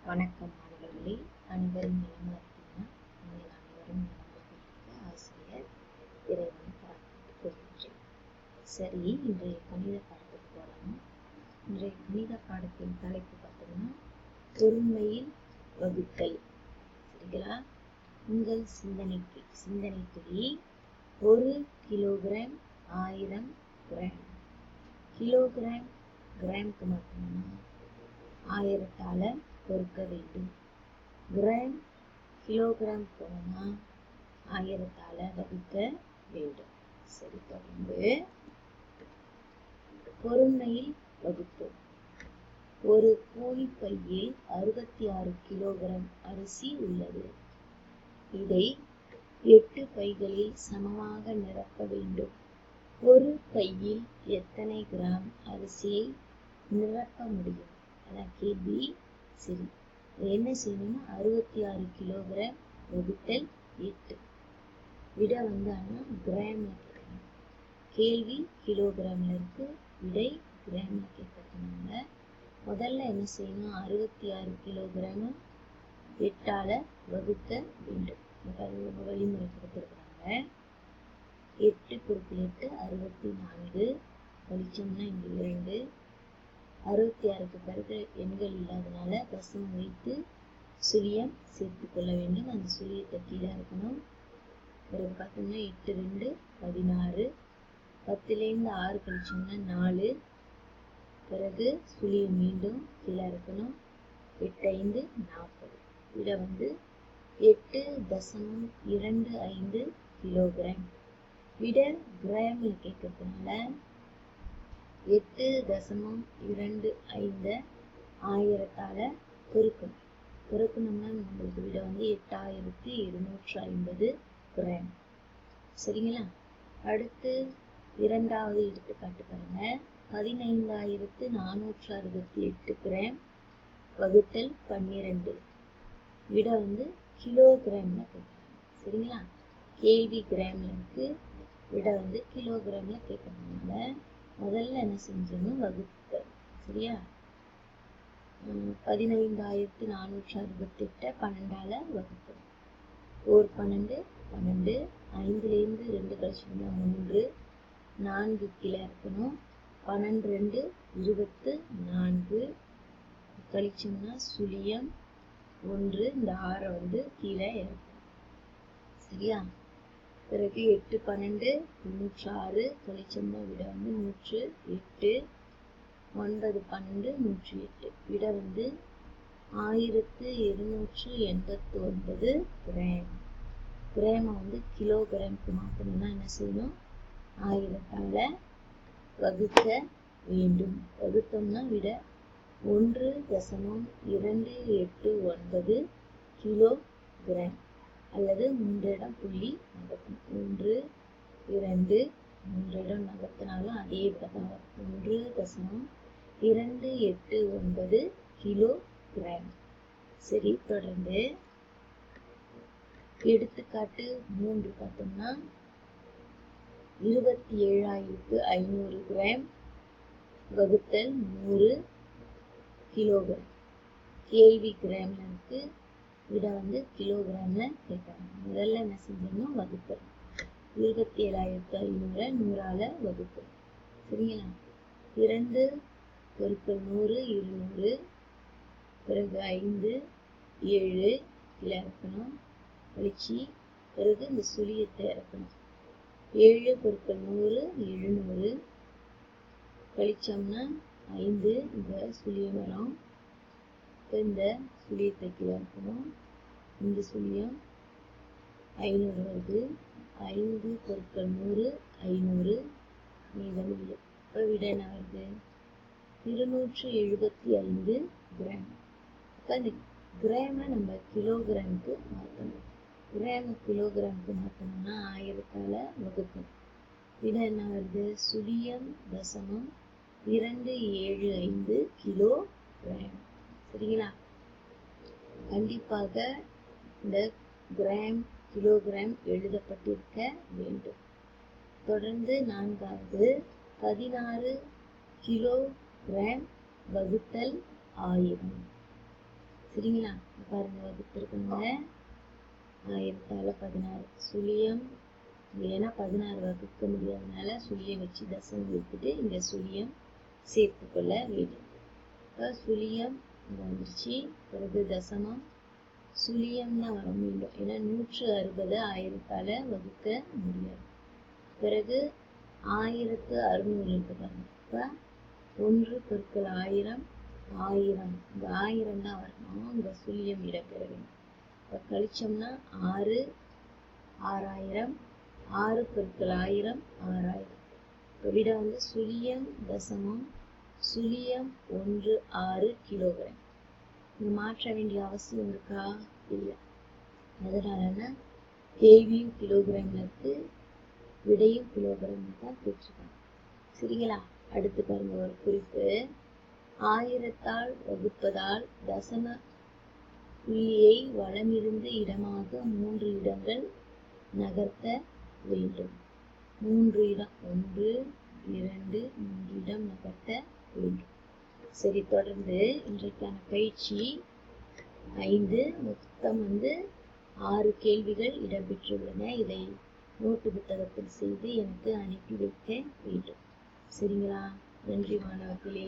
வணக்கம் மாணவர்களே, அனைவரும் நலமா இருக்கீங்கன்னா? நீங்கள் அனைவரும் நலமாக இருக்க ஆசிரியர் இறைவனை பிரார்த்தித்துக் கொள்கின்றேன். சரி, இன்றைய கணித பாடத்துக்கு போகலாம். இன்றைய கணித பாடத்தின் தலைப்பு பார்த்தோம்னா பொருண்மையில் வகுத்தல். சரிங்களா? உங்கள் சிந்தனைக்குடி 1 கிலோகிராம் 1000 கிராம். கிலோகிராம் கிராமுக்கு மாற்றணும்னா 1000ஆல பெருக்க வேண்டும். கிராம் கிலோகிராம் போனா 1000ஆல வகுக்க வேண்டும். சரி, தொடர்ந்து பொருண்மையில் வகுப்போம். ஒரு கோணிப்பையில் 66 கிலோகிராம் அரிசி உள்ளது. இதை 8 பைகளில் சமமாக நிரப்ப வேண்டும். ஒரு பையில் எத்தனை கிராம் அரிசியை நிரப்ப முடியும்? அதான் கேள்வி. சரி, என்ன செய்யணும்னா 66 கிலோகிராம் வகுத்தல் 8. விட ஆனால் கிராம்ல கேட்கணும். கேள்வி கிலோகிராம்ல இருக்கு, விடை கிராம்ல கேட்கறதுனால முதல்ல என்ன செய்யணும்? 66 கிலோகிராம் 8ஆல வகுக்க வேண்டும். வழிமுறை கொடுத்துருக்காங்க. 8 × 8 64. கழிச்சோம்னா இங்க 2. 66க்கு பிறகு எண்கள் இல்லாதனால தசமம் வைத்து சுழியம் சேர்த்து கொள்ள வேண்டும். அந்த சுழியத்தை கீழே இருக்கணும். பிறகு பார்த்தோம்னா 8 2 16. 10லேருந்து 6 கழிச்சோம்னா 4. பிறகு சுழியம் மீண்டும் கீழே இருக்கணும். 8 5 40. விட 8.25 கிலோகிராம். விட கிராம்ல கேட்கறதுனால 8.25 1000ஆல பெருக்கணும். பெருக்கணும்னா நம்மளுக்கு விட 8250 கிராம். சரிங்களா? அடுத்து இரண்டாவது எடுத்துக்காட்டு பாருங்க. 15468 கிராம் வகுத்தல் 12. விட கிலோகிராம்ல கேட்கறாங்க. சரிங்களா? கேள்வி கிராம்ல இருக்கு, விட கிலோகிராம்ல கேட்கறதுனால முதல்ல என்ன செஞ்சோம்? வகுத்தல். சரியா? 15468 12ஆல வகுத்தல். 12 12. 5லேருந்து 2 கழிச்சோம்னா 3. 4 கீழே இருக்கணும். 12 2 24. கழிச்சோம்னா சுழியம் 1. இந்த 6 கீழே இருக்கும். சரியா? பிறகு 8 12 106. கழிச்சோம்னா விட 108. 9 12 108. விட 1289 கிராம். கிராம கிலோகிராமுக்கு மாற்றணும்னா என்ன செய்யணும்? 1000ஆல வகுக்க வேண்டும். வகுத்தோம்னா விட 1.289 கிலோகிராம். அல்லது 3 இடம் புள்ளி நகர்த்தணும். 1 2 3 இடம் நகர்த்தினாலும் அதே விதம் 1.289 கிலோகிராம். சரி, தொடர்ந்து எடுத்துக்காட்டு 3 பார்த்தோம்னா 27500 கிராம் வகுத்தல் 100 கிலோகிராம். கேள்வி கிராம்ல இருக்கு, விட கிலோகிராம்ல கேட்கறாங்க. முதல்ல என்ன செஞ்சோம்னா வகுத்தல். 27500 100ஆல வகுத்தல். சரிங்களா? 2 × 100 200. பிறகு 5 7 கீழே இறக்கணும். கழிச்சு பிறகு இந்த சுழியத்தை இறக்கணும். 7 × 100 700. கழிச்சோம்னா 5 இந்த சுழியம் வரும். இந்த சுழியத்தை கீழே இருக்கணும். இந்த சுழியம் 500 வருது. 5 × 100 500. மீதம் இல்லை. இப்போ விட என்ன வருது? 275 கிராம். இப்போ இந்த கிராம நம்ம கிலோகிராமுக்கு மாற்றணும். கிராம கிலோகிராமுக்கு மாற்றணும்னா 1000ஆல வகுக்கணும். விட என்ன வருது? சுழியம் தசமம் 275 கிலோகிராம். சரிங்களா? கண்டிப்பாக இந்த கிராம் கிலோகிராம் எழுதப்பட்டிருக்க வேண்டும். தொடர்ந்து 4வது 16 கிலோகிராம் வகுத்தல் 1000. சரிங்களா? பாருங்க வகுத்திருக்காங்க 1016 சுழியம். ஏன்னா 16 வகுக்க முடியாதனால சுழியம் வச்சு தசமம் வைத்துட்டு இங்க சுழியம் சேர்த்து கொள்ள வேண்டும். இப்போ சுழியம் இங்க வந்துருச்சு. பிறகு தசமம் சுழியம் தான் வர வேண்டும். ஏன்னா 160 1000ஆல வகுக்க முடியாது. பிறகு 1600 இருக்கு பாருங்க. இப்போ 1 பெருக்கல் 1000 1000. இந்த 1000 தான் வரணும். இந்த சுழியம் இடம்பெற வேண்டும். இப்போ கழிச்சோம்னா 6 6000 6 பெருக்கல் 1000 6000. இப்போ விட வந்து சுழியம் தசமம் சுழியம் 16 கிலோகிராம். இது மாற்ற வேண்டிய அவசியம் இருக்கா? இல்லை. எதனாலன்னா கேள்வியும் கிலோகிராம்ல இருக்கு, விடையும் கிலோகிராம் தான் கேட்டிருக்காங்க. சரிங்களா? அடுத்து பாருங்க ஒரு குறிப்பு. 1000ஆல் வகுப்பதால் தசம புள்ளியை வலமிருந்து இடமாக 3 இடங்கள் நகர்த்த வேண்டும். 3 இடம் 1 2 3 இடம் நகர்த்த வேண்டும். சரி, தொடர்ந்து இன்றைக்கான பயிற்சி 5 மொத்தம் வந்து 6 கேள்விகள் இடம்பெற்றுள்ளன. இதை நோட்டு புத்தகத்தில் செய்து எனக்கு அனுப்பி வைக்க வேண்டும். சரிங்களா? நன்றி மாணவர்களே.